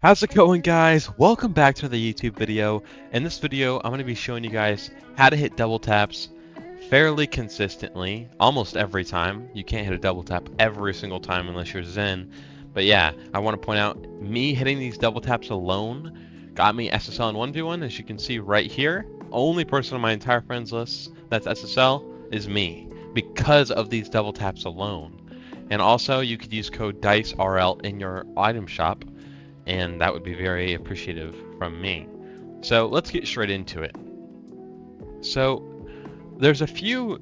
How's it going, guys? Welcome back to the YouTube video. In this video, I'm going to be showing you guys how to hit double taps fairly consistently, almost every time. You can't hit a double tap every single time unless you're Zen. But yeah, I want to point out, me hitting these double taps alone got me SSL in 1v1, as you can see right here. Only person on my entire friends list that's SSL is me, because of these double taps alone. And also, you could use code DICERL in your item shop, and that would be very appreciative from me. So let's get straight into it. So there's a few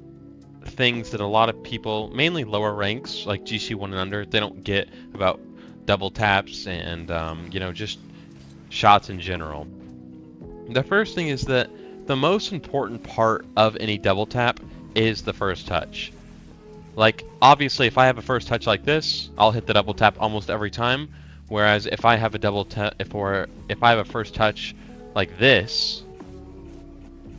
things that a lot of people, mainly lower ranks, like GC1 and under, they don't get about double taps and, just shots in general. The first thing is that the most important part of any double tap is the first touch. Like, obviously, if I have a first touch like this, I'll hit the double tap almost every time. Whereas if I have a double tap, if I have a first touch like this,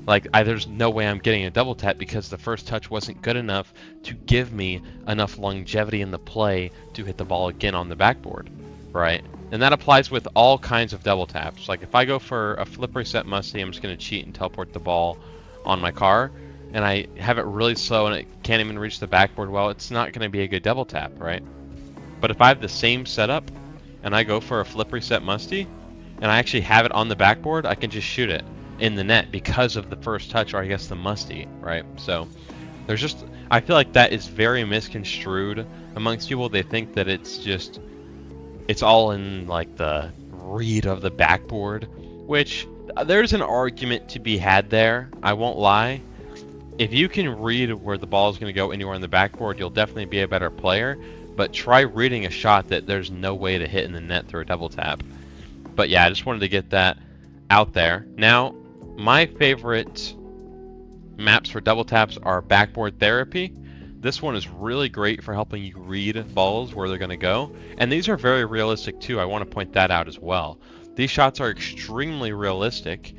there's no way I'm getting a double tap because the first touch wasn't good enough to give me enough longevity in the play to hit the ball again on the backboard, right? And that applies with all kinds of double taps. Like if I go for a flip reset musty, I'm just going to cheat and teleport the ball on my car, and I have it really slow and it can't even reach the backboard well, it's not going to be a good double tap, right? But if I have the same setup, and I go for a flip reset musty, and I actually have it on the backboard, I can just shoot it in the net because of the first touch, or I guess the musty, right? So there's just, I feel like that is very misconstrued amongst people. They think that it's all in like the read of the backboard, which there's an argument to be had there. I won't lie. If you can read where the ball is going to go anywhere on the backboard, you'll definitely be a better player. But try reading a shot that there's no way to hit in the net through a double tap. But yeah, I just wanted to get that out there. Now, my favorite maps for double taps are Backboard Therapy. This one is really great for helping you read balls where they're going to go. And these are very realistic too. I want to point that out as well. These shots are extremely realistic.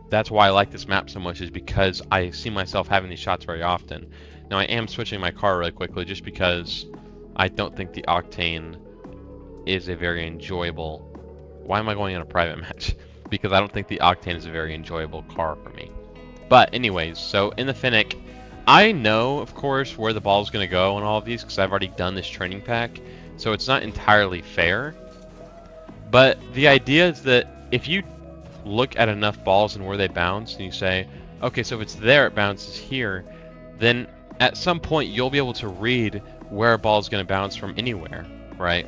That's why I like this map so much, is because I see myself having these shots very often. Now, I am switching my car really quickly just because I don't think the Octane is a very enjoyable... Why am I going in a private match? Because I don't think the Octane is a very enjoyable car for me. But anyways, so in the Finnick, I know, of course, where the ball is going to go in all of these because I've already done this training pack. So it's not entirely fair. But the idea is that if you look at enough balls and where they bounce, and you say, okay, so if it's there, it bounces here, then at some point you'll be able to read where a ball is going to bounce from anywhere, right?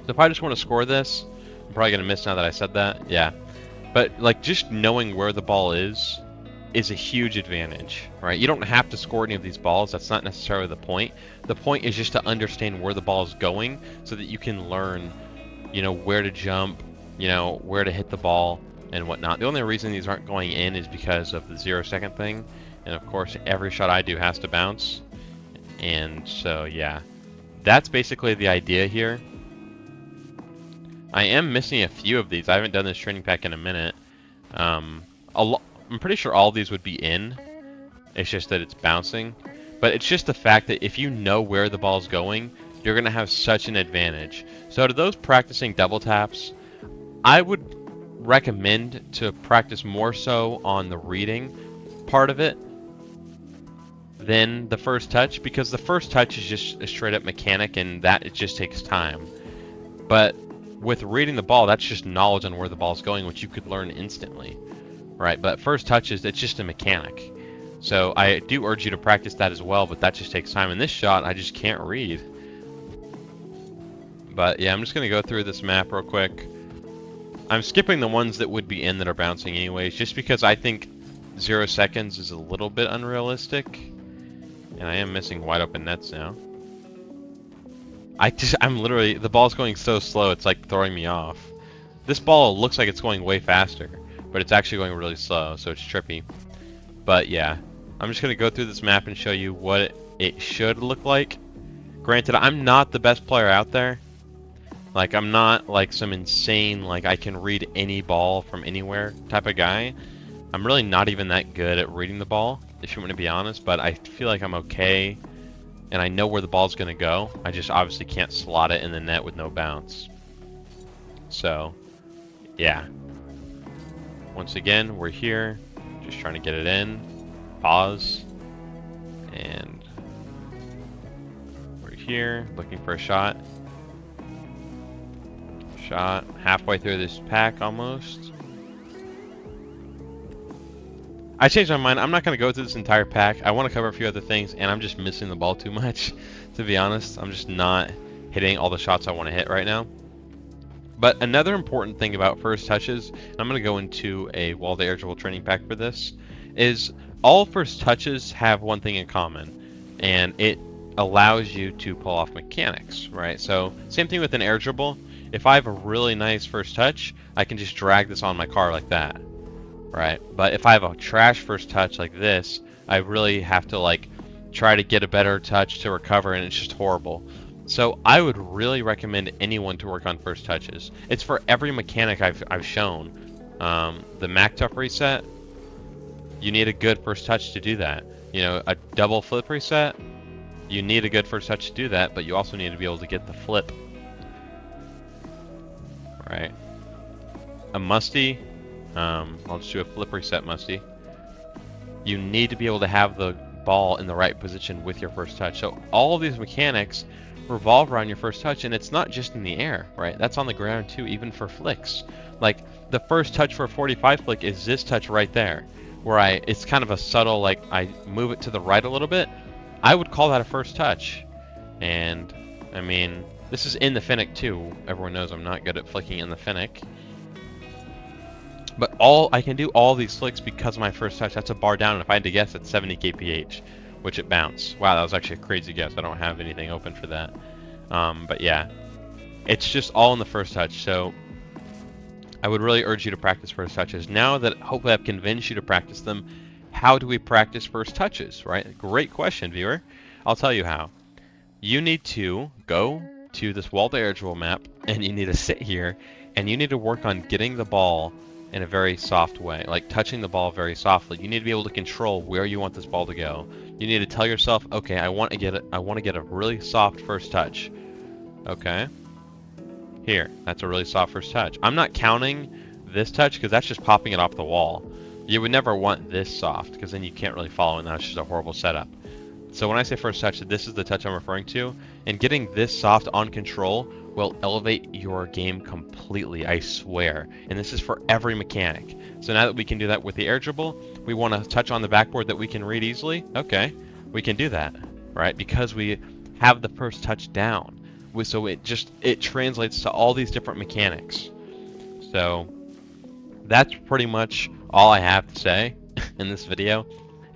So if I just want to score this, I'm probably going to miss now that I said that, yeah. But like just knowing where the ball is a huge advantage, right? You don't have to score any of these balls. That's not necessarily the point. The point is just to understand where the ball is going so that you can learn, where to jump, where to hit the ball and whatnot. The only reason these aren't going in is because of the 0-second thing. And of course, every shot I do has to bounce. And so, yeah, that's basically the idea here. I am missing a few of these. I haven't done this training pack in a minute. I'm pretty sure all of these would be in. It's just that it's bouncing. But it's just the fact that if you know where the ball's going, you're going to have such an advantage. So to those practicing double taps, I would recommend to practice more so on the reading part of it than the first touch, because the first touch is just a straight up mechanic and that it just takes time. But with reading the ball, that's just knowledge on where the ball's going, which you could learn instantly, right? But first touches, it's just a mechanic. So I do urge you to practice that as well, but that just takes time. In this shot, I just can't read. But yeah, I'm just going to go through this map real quick. I'm skipping the ones that would be in that are bouncing anyways, just because I think 0 seconds is a little bit unrealistic. And I am missing wide open nets now. I'm literally, the ball's going so slow, it's like throwing me off. This ball looks like it's going way faster, but it's actually going really slow, so it's trippy. But yeah, I'm just going to go through this map and show you what it should look like. Granted, I'm not the best player out there. Like, I'm not like some insane, like I can read any ball from anywhere type of guy. I'm really not even that good at reading the ball, if you want to be honest, but I feel like I'm okay, and I know where the ball's going to go. I just obviously can't slot it in the net with no bounce. So, yeah. Once again, we're here, just trying to get it in. Pause. And we're here, looking for a shot. Shot. Halfway through this pack, almost. I changed my mind. I'm not going to go through this entire pack. I want to cover a few other things, and I'm just missing the ball too much, to be honest. I'm just not hitting all the shots I want to hit right now. But another important thing about first touches, and I'm going to go into a wall-to-air dribble training pack for this, is all first touches have one thing in common, and it allows you to pull off mechanics, right? So same thing with an air dribble. If I have a really nice first touch, I can just drag this on my car like that, right? But if I have a trash first touch like this, I really have to like try to get a better touch to recover, and it's just horrible. So I would really recommend anyone to work on first touches. It's for every mechanic I've shown. The Mac Tough reset, you need a good first touch to do that. You know, a double flip reset, you need a good first touch to do that, but you also need to be able to get the flip. Right. A musty, I'll just do a flip reset musty. You need to be able to have the ball in the right position with your first touch. So all of these mechanics revolve around your first touch, and it's not just in the air, right? That's on the ground too, even for flicks. Like the first touch for a 45 flick is this touch right there, where it's kind of a subtle, like I move it to the right a little bit. I would call that a first touch. And I mean, this is in the Finnick too. Everyone knows I'm not good at flicking in the Finnick. But I can do all these flicks because of my first touch. That's a bar down, and if I had to guess, it's 70 kph, which it bounced. Wow, that was actually a crazy guess. I don't have anything open for that. But yeah, it's just all in the first touch. So I would really urge you to practice first touches. Now that hopefully I've convinced you to practice them, how do we practice first touches, right? Great question, viewer. I'll tell you how. You need to go to this wall-to-air dribble map, and you need to sit here, and you need to work on getting the ball in a very soft way, like touching the ball very softly. You need to be able to control where you want this ball to go. You need to tell yourself, okay, I want to get a really soft first touch. Okay. Here, that's a really soft first touch. I'm not counting this touch because that's just popping it off the wall. You would never want this soft because then you can't really follow, and that's just a horrible setup. So when I say first touch, this is the touch I'm referring to, and getting this soft on control will elevate your game completely, I swear. And this is for every mechanic. So now that we can do that with the air dribble, we want to touch on the backboard that we can read easily. Okay, we can do that, right? Because we have the first touch down. So it translates to all these different mechanics. So that's pretty much all I have to say in this video.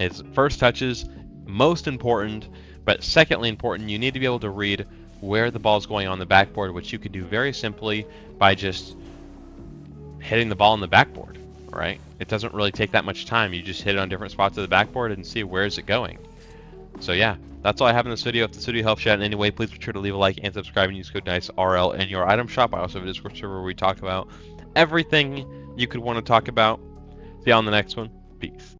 Is first touches most important, but secondly important, you need to be able to read where the ball is going on the backboard, which you could do very simply by just hitting the ball on the backboard, right? It doesn't really take that much time. You just hit it on different spots of the backboard and see where is it going. So yeah, that's all I have in this video. If this video helps you out in any way, please be sure to leave a like and subscribe and use code NICERL in your item shop. I also have a Discord server where we talk about everything you could want to talk about. See you on the next one. Peace.